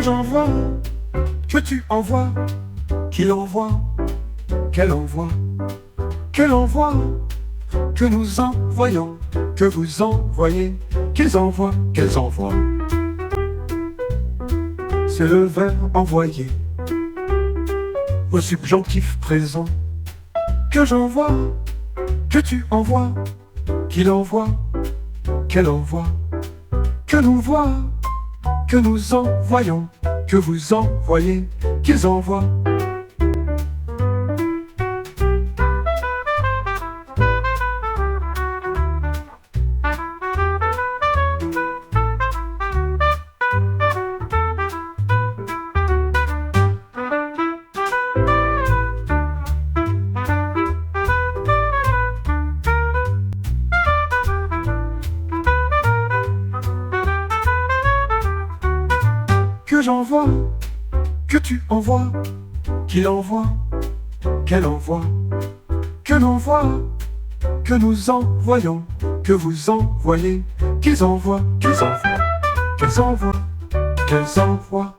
j'envoie, que tu envoies, qu'il envoie, qu'elle envoie, que l'envoie, que nous envoyons, que vous envoyez, qu'ils envoient, qu'elles envoient. C'est le verbe envoyer au subjonctif présent. Que j'envoie, que tu envoies, qu'il envoie, qu'elle envoie, que nous voit, que nous envoyons, que vous envoyez, qu'ils envoient. Que j'envoie, que tu envoies, qu'il envoie, qu'elle envoie, que l'envoie, que nous envoyons, que vous envoyez, qu'ils envoient, qu'elles envoient, qu'elles envoient, qu'elles envoient.